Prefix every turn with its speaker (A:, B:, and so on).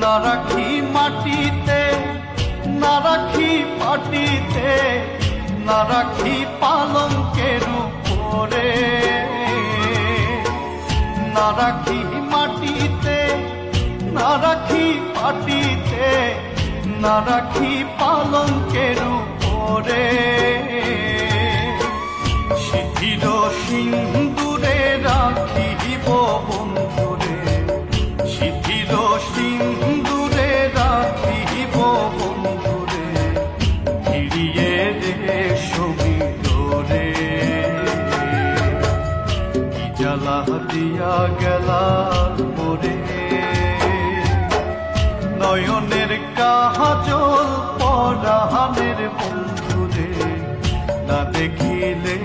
A: না রাখি মাটিতে, না রাখি পাটিতে, না রাখি পালঙ্কের উপরে, না রাখি মাটিতে, না রাখি পাটিতে, না রাখি পালঙ্কের উপরে। শিথিল সিন্দুরে রাখিব বন্ধুরে, শিথিল সিন্দুরে রাখিব বন্ধুরে, ফিরিয়ে দে সবিতরে। কি জ্বালা দিয়া গেলা পরে, নয়নের কাজল পরাণের বন্ধুরে, না দেখিলে